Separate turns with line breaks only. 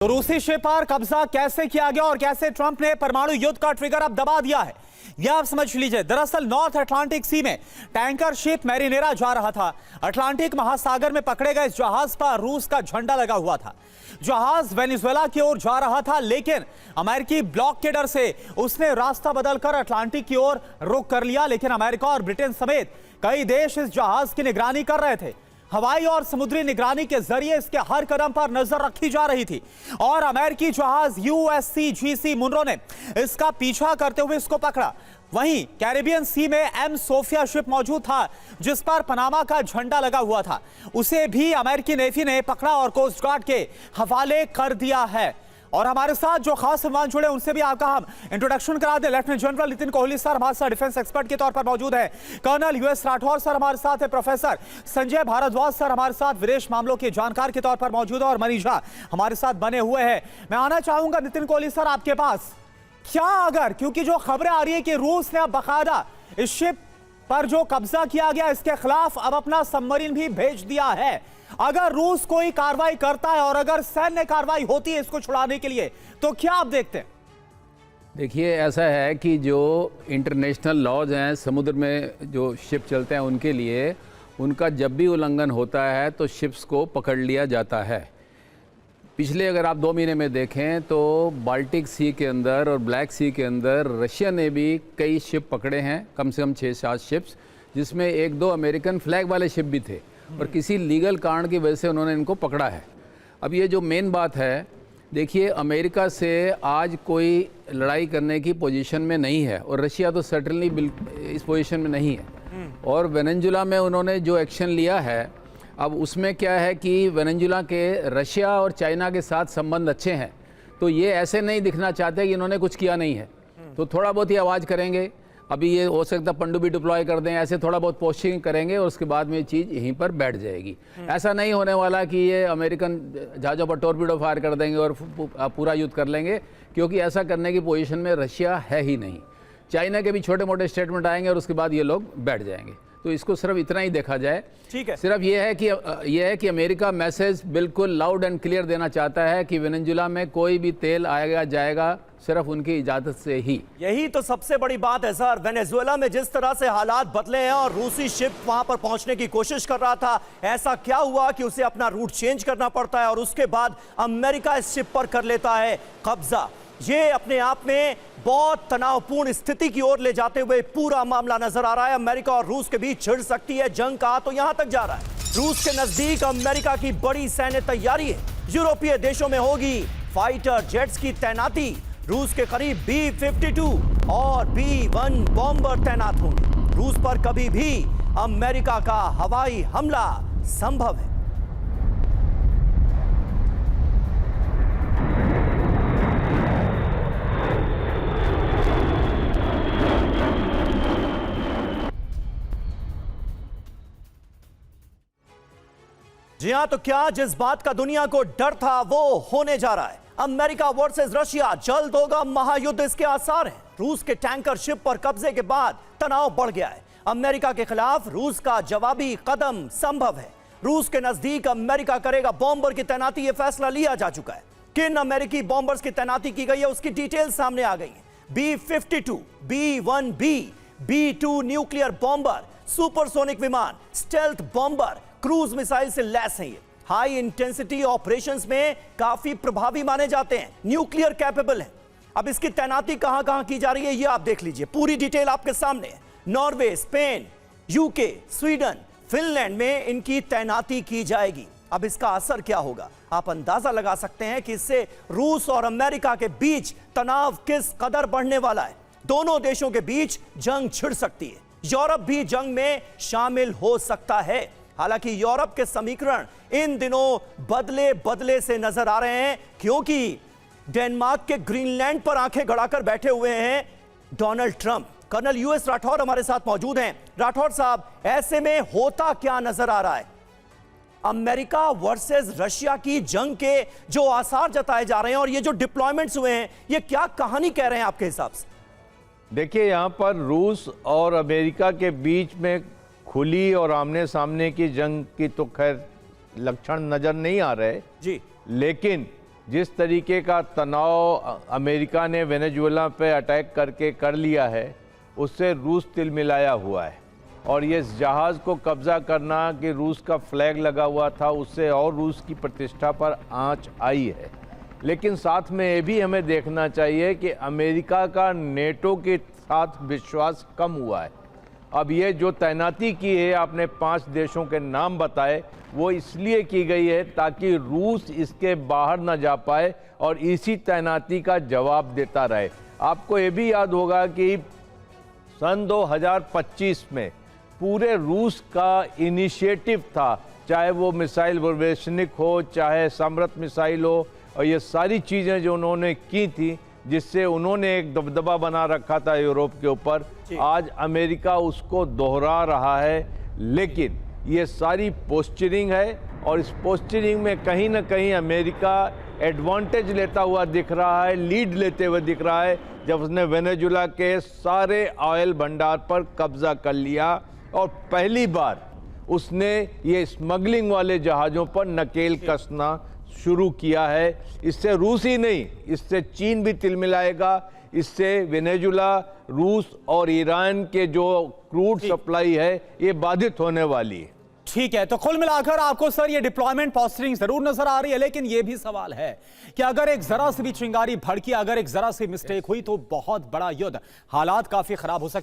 तो रूसी शिप पर कब्जा कैसे किया गया और कैसे ट्रंप ने परमाणु युद्ध का ट्रिगर अब दबा दिया है, यह आप समझ लीजिए। दरअसल नॉर्थ अटलांटिक सी में टैंकर शिप मैरिनेरा जा रहा था। अटलांटिक महासागर में पकड़े गए इस जहाज पर रूस का झंडा लगा हुआ था। जहाज वेनेजुएला की ओर जा रहा था, लेकिन अमेरिकी ब्लॉक के डर से उसने रास्ता बदलकर अटलांटिक की ओर रुख कर लिया। लेकिन अमेरिका और ब्रिटेन समेत कई देश इस जहाज की निगरानी कर रहे थे। हवाई और समुद्री निगरानी के जरिए इसके हर कदम पर नजर रखी जा रही थी और अमेरिकी जहाज USCGC मुनरो ने इसका पीछा करते हुए इसको पकड़ा। वहीं कैरिबियन सी में एम सोफिया शिप मौजूद था, जिस पर पनामा का झंडा लगा हुआ था। उसे भी अमेरिकी नेवी ने पकड़ा और कोस्ट गार्ड के हवाले कर दिया है। और हमारे साथ जो खास मेहमान जुड़े उनसे भी आपका हम इंट्रोडक्शन करा दें। Lieutenant general Nitin Kohli sir हमारे साथ डिफेंस एक्सपर्ट के तौर पर मौजूद है। कर्नल US राठौर सर हमारे साथ है। प्रोफेसर संजय भारद्वाज सर हमारे साथ विदेश मामलों के जानकार के तौर पर मौजूद है और मनीष झा हमारे साथ बने हुए हैं। मैं आना चाहूंगा नितिन कोहली सर आपके पास, क्या अगर, क्योंकि जो खबरें आ रही है कि रूस ने अब बाकायदा इस शिप पर जो कब्जा किया गया इसके खिलाफ अब अपना सबमरीन भी भेज दिया है, अगर रूस कोई कार्रवाई करता है और अगर सैन्य कार्रवाई होती है इसको छुड़ाने के लिए, तो क्या आप देखते हैं?
देखिए, ऐसा है कि जो इंटरनेशनल लॉज हैं, समुद्र में जो शिप चलते हैं उनके लिए, उनका जब भी उल्लंघन होता है तो शिप्स को पकड़ लिया जाता है। पिछले अगर आप 2 महीने में देखें तो बाल्टिक सी के अंदर और ब्लैक सी के अंदर रशिया ने भी कई शिप पकड़े हैं, कम से कम 6-7 शिप्स, जिसमें 1-2 अमेरिकन फ्लैग वाले शिप भी थे और किसी लीगल कारण की वजह से उन्होंने इनको पकड़ा है। अब ये जो मेन बात है, देखिए अमेरिका से आज कोई लड़ाई करने की पोजीशन में नहीं है और रशिया तो सर्टेनली इस पोजीशन में नहीं है। और वेनेजुएला में उन्होंने जो एक्शन लिया है, अब उसमें क्या है कि वेनेजुएला के रशिया और चाइना के साथ संबंध अच्छे हैं, तो ये ऐसे नहीं दिखना चाहते कि इन्होंने कुछ किया नहीं है, तो थोड़ा बहुत ही आवाज़ करेंगे। अभी ये हो सकता है पनडुब्बी डिप्लॉय कर दें, ऐसे थोड़ा बहुत पोस्टिंग करेंगे और उसके बाद में ये चीज़ यहीं पर बैठ जाएगी। ऐसा नहीं होने वाला कि ये अमेरिकन जहाज़ों पर टॉर्पीडो फायर कर देंगे और पूरा युद्ध कर लेंगे, क्योंकि ऐसा करने की पोजीशन में रशिया है ही नहीं। चाइना के भी छोटे मोटे स्टेटमेंट आएंगे और उसके बाद ये लोग बैठ जाएंगे। तो इसको सिर्फ इतना ही देखा जाए,
ठीक है।
सिर्फ ये है कि अमेरिका मैसेज बिल्कुल लाउड एंड क्लियर देना चाहता है कि वेनेजुएला में कोई भी तेल आएगा जाएगा सिर्फ उनकी इजाजत से ही।
यही तो सबसे बड़ी बात है सर। वेनेजुएला में जिस तरह से हालात बदले हैं और रूसी शिप वहां पर पहुंचने की कोशिश कर रहा था, ऐसा क्या हुआ कि उसे अपना रूट चेंज करना पड़ता है और उसके बाद अमेरिका इस शिप पर कर लेता है कब्जा। ये अपने आप में बहुत तनावपूर्ण स्थिति की ओर ले जाते हुए पूरा मामला नजर आ रहा है। अमेरिका और रूस के बीच छिड़ सकती है जंग, कहा तो यहां तक जा रहा है। रूस के नजदीक अमेरिका की बड़ी सैन्य तैयारी है। यूरोपीय देशों में होगी फाइटर जेट्स की तैनाती। रूस के करीब B-52 और B-1 बॉम्बर तैनात होंगे। रूस पर कभी भी अमेरिका का हवाई हमला संभव है। जी हां, तो क्या जिस बात का दुनिया को डर था वो होने जा रहा है। अमेरिका वर्सेस रशिया, जल्द होगा महायुद्ध, इसके आसार हैं। रूस के टैंकर शिप पर कब्जे के बाद तनाव बढ़ गया है। अमेरिका के खिलाफ रूस का जवाबी कदम संभव है। रूस के नजदीक अमेरिका करेगा बॉम्बर की तैनाती, यह फैसला लिया जा चुका है। किन अमेरिकी बॉम्बर्स की तैनाती की गई है उसकी डिटेल सामने आ गई है। B-52, B-1B, B-2 nuclear bomber, supersonic विमान, स्टेल्थ बॉम्बर, क्रूज मिसाइल से लैस है। ये हाई इंटेंसिटी ऑपरेशंस में काफी प्रभावी माने जाते हैं, न्यूक्लियर कैपेबल है। अब इसकी तैनाती कहां कहां की जा रही है ये आप देख लीजिए, पूरी डिटेल आपके सामने है। Norway, Spain, UK, Sweden, Finland में इनकी तैनाती की जाएगी। अब इसका असर क्या होगा, आप अंदाजा लगा सकते हैं कि इससे रूस और अमेरिका के बीच तनाव किस कदर बढ़ने वाला है। दोनों देशों के बीच जंग छिड़ सकती है। यूरोप भी जंग में शामिल हो सकता है। हालांकि यूरोप के समीकरण इन दिनों बदले बदले से नजर आ रहे हैं, क्योंकि डेनमार्क के ग्रीनलैंड पर आंखें गड़ाकर बैठे हुए हैं Donald Trump. Colonel US Rathore हमारे साथ मौजूद हैं। राठौर साहब, ऐसे में होता क्या नजर आ रहा है? अमेरिका वर्सेस रशिया की जंग के जो आसार जताए जा रहे हैं और ये जो डिप्लॉयमेंट्स हुए हैं, ये क्या कहानी कह रहे हैं आपके हिसाब से?
देखिए, यहां पर रूस और अमेरिका के बीच में खुली और आमने सामने की जंग की तो खैर लक्षण नजर नहीं आ रहे जी, लेकिन जिस तरीके का तनाव अमेरिका ने वेनेजुएला पे अटैक करके कर लिया है, उससे रूस तिलमिलाया हुआ है। और ये जहाज़ को कब्ज़ा करना कि रूस का फ्लैग लगा हुआ था, उससे और रूस की प्रतिष्ठा पर आंच आई है। लेकिन साथ में ये भी हमें देखना चाहिए कि अमेरिका का नेटो के साथ विश्वास कम हुआ है। अब ये जो तैनाती की है, आपने 5 देशों के नाम बताए, वो इसलिए की गई है ताकि रूस इसके बाहर ना जा पाए और इसी तैनाती का जवाब देता रहे। आपको ये भी याद होगा कि सन 2025 में पूरे रूस का इनिशिएटिव था, चाहे वो मिसाइल वर्वेशनिक हो, चाहे समृत मिसाइल हो, और ये सारी चीज़ें जो उन्होंने की थी, जिससे उन्होंने एक दबदबा बना रखा था यूरोप के ऊपर, आज अमेरिका उसको दोहरा रहा है। लेकिन ये सारी पोस्चरिंग है और इस पोस्चरिंग में कहीं ना कहीं अमेरिका एडवांटेज लेता हुआ दिख रहा है, लीड लेते हुए दिख रहा है, जब उसने वेनेजुएला के सारे ऑयल भंडार पर कब्जा कर लिया और पहली बार उसने ये स्मगलिंग वाले जहाज़ों पर नकेल कसना शुरू किया है। इससे रूस ही नहीं, इससे चीन भी तिलमिलाएगा। इससे वेनेजुएला, रूस और ईरान के जो क्रूड सप्लाई है, ये बाधित होने वाली है।
ठीक है, तो कुल मिलाकर आपको सर ये डिप्लॉयमेंट पोस्टरिंग जरूर नजर आ रही है, लेकिन ये भी सवाल है कि अगर एक जरा सी भी चिंगारी भड़की, अगर एक जरा सी मिस्टेक हुई तो बहुत बड़ा युद्ध, हालात काफी खराब हो सकते हैं।